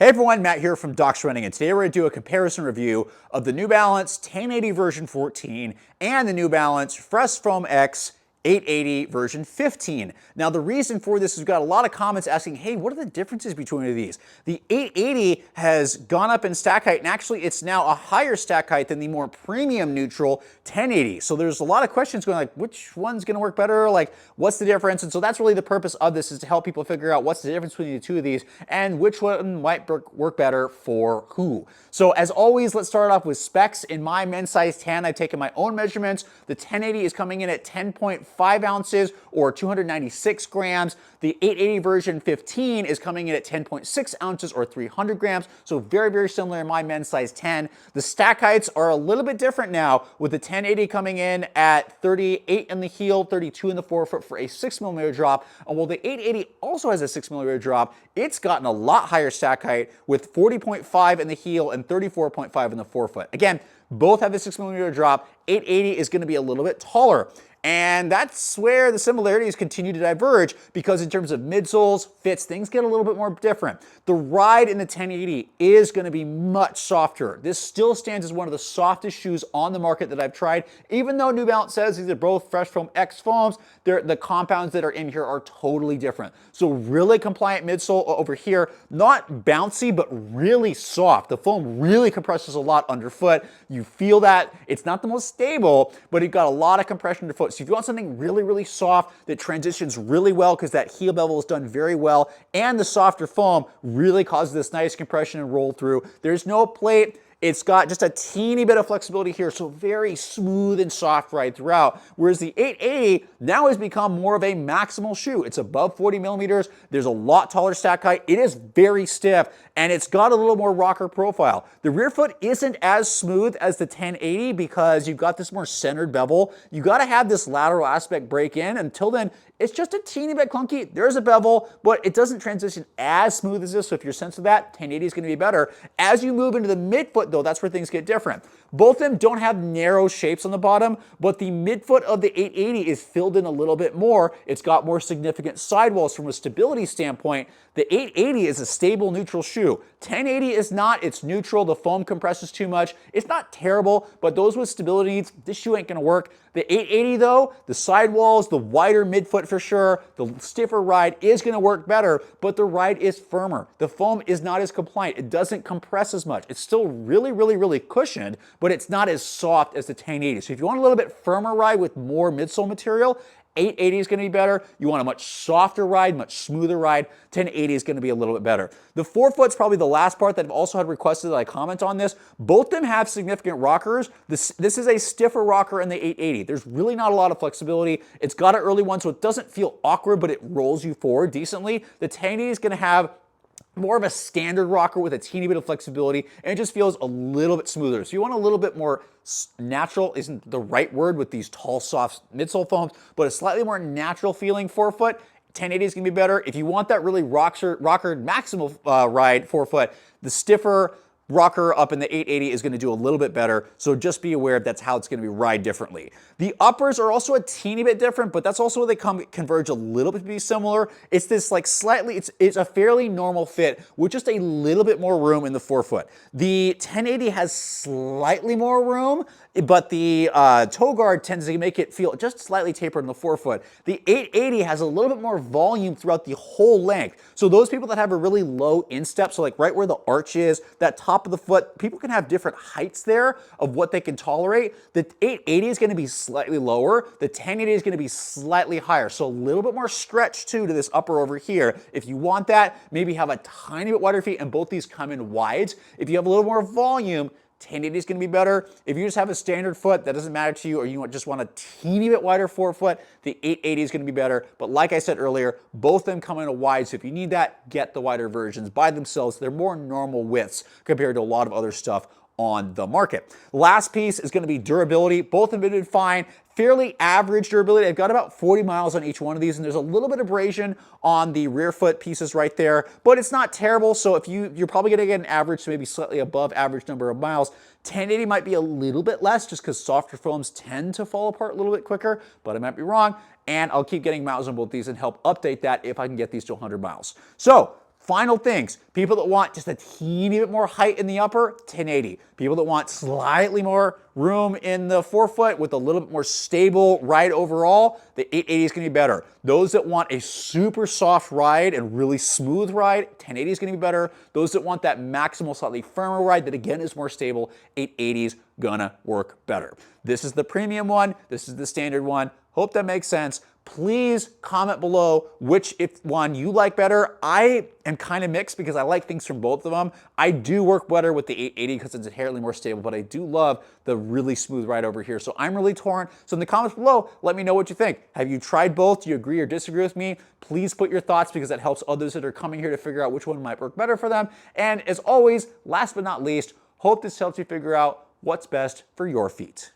Hey everyone, Matt here from Docs Running, and today we're going to do a comparison review of the New Balance 1080 version 14 and the New Balance Fresh Foam X 880 version 15. Now the reason for this is we've got a lot of comments asking, hey, what are the differences between these? The 880 has gone up in stack height, and actually it's now a higher stack height than the more premium neutral 1080. So there's a lot of questions going like, which one's going to work better? Like, what's the difference? And so that's really the purpose of this, is to help people figure out what's the difference between the two of these and which one might work better for who. So as always, let's start off with specs. In my men's size 10, I've taken my own measurements. The 1080 is coming in at 10.5 ounces or 296 grams. The 880 version 15 is coming in at 10.6 ounces or 300 grams. So very, very similar in my men's size 10. The stack heights are a little bit different now, with the 1080 coming in at 38 in the heel, 32 in the forefoot for a 6mm drop. And while the 880 also has a 6mm drop, it's gotten a lot higher stack height with 40.5 in the heel and 34.5 in the forefoot. Again, both have the 6mm drop. 880 is going to be a little bit taller. And that's where the similarities continue to diverge, because in terms of midsoles, fits, things get a little bit more different. The ride in the 1080 is going to be much softer. This still stands as one of the softest shoes on the market that I've tried. Even though New Balance says these are both Fresh Foam X foams, the compounds that are in here are totally different. So really compliant midsole over here, not bouncy, but really soft. The foam really compresses a lot underfoot. You feel that. It's not the most stable, but you've got a lot of compression underfoot. So if you want something really, really soft that transitions really well, because that heel bevel is done very well, and the softer foam really causes this nice compression and roll through. There's no plate. It's got just a teeny bit of flexibility here, so very smooth and soft ride throughout. Whereas the 880 now has become more of a maximal shoe. It's above 40 millimeters. There's a lot taller stack height. It is very stiff, and it's got a little more rocker profile. The rear foot isn't as smooth as the 1080 because you've got this more centered bevel. You got to have this lateral aspect break in. Until then, it's just a teeny bit clunky. There's a bevel, but it doesn't transition as smooth as this. So if you're sensitive to that, 1080 is going to be better. As you move into the midfoot, though, that's where things get different. Both of them don't have narrow shapes on the bottom, but the midfoot of the 880 is filled in a little bit more. It's got more significant sidewalls from a stability standpoint. The 880 is a stable neutral shoe. 1080 is not. It's neutral. The foam compresses too much. It's not terrible, but those with stability needs, this shoe ain't going to work. The 880 though, the sidewalls, the wider midfoot for sure, the stiffer ride is going to work better, but the ride is firmer. The foam is not as compliant. It doesn't compress as much. It's still really, really, really cushioned, but it's not as soft as the 1080. So if you want a little bit firmer ride with more midsole material, 880 is going to be better. You want a much softer ride, much smoother ride, 1080 is going to be a little bit better. The forefoot's probably the last part that I've also had requested that I comment on this. Both of them have significant rockers. This is a stiffer rocker in the 880. There's really not a lot of flexibility. It's got an early one, so it doesn't feel awkward, but it rolls you forward decently. The 1080 is going to have more of a standard rocker with a teeny bit of flexibility, and it just feels a little bit smoother. So you want a little bit more natural, isn't the right word with these tall, soft midsole foams, but a slightly more natural feeling forefoot. 1080 is going to be better. If you want that really rocker maximal ride forefoot, the stiffer rocker up in the 880 is going to do a little bit better, so just be aware that's how it's going to be ride differently. The uppers are also a teeny bit different, but that's also where they converge a little bit to be similar. It's this like slightly, it's a fairly normal fit with just a little bit more room in the forefoot. The 1080 has slightly more room, but the toe guard tends to make it feel just slightly tapered in the forefoot. The 880 has a little bit more volume throughout the whole length. So those people that have a really low instep, so like right where the arch is, that top of the foot, people can have different heights there of what they can tolerate. The 880 is going to be slightly lower. The 1080 is going to be slightly higher. So a little bit more stretch too to this upper over here. If you want that, maybe have a tiny bit wider feet, and both these come in wides. If you have a little more volume, 1080 is going to be better. If you just have a standard foot, that doesn't matter to you, or you just want a teeny bit wider forefoot, the 880 is going to be better. But like I said earlier, both of them come in a wide, so if you need that, get the wider versions by themselves. They're more normal widths compared to a lot of other stuff on the market. Last piece is going to be durability. Both have been fine. Fairly average durability. I've got about 40 miles on each one of these, and there's a little bit of abrasion on the rear foot pieces right there, but it's not terrible. So if you're probably going to get an average, so maybe slightly above average number of miles. 1080 might be a little bit less just because softer foams tend to fall apart a little bit quicker, but I might be wrong. And I'll keep getting miles on both these and help update that if I can get these to 100 miles. So final things, people that want just a teeny bit more height in the upper, 1080. People that want slightly more room in the forefoot with a little bit more stable ride overall, the 880 is going to be better. Those that want a super soft ride and really smooth ride, 1080 is going to be better. Those that want that maximal, slightly firmer ride that again is more stable, 880 is gonna work better. This is the premium one. This is the standard one. Hope that makes sense. Please comment below which one you like better. I am kind of mixed because I like things from both of them. I do work better with the 880 because it's inherently more stable, but I do love the really smooth ride over here. So I'm really torn. So in the comments below, let me know what you think. Have you tried both? Do you agree or disagree with me? Please put your thoughts because that helps others that are coming here to figure out which one might work better for them. And as always, last but not least, hope this helps you figure out what's best for your feet.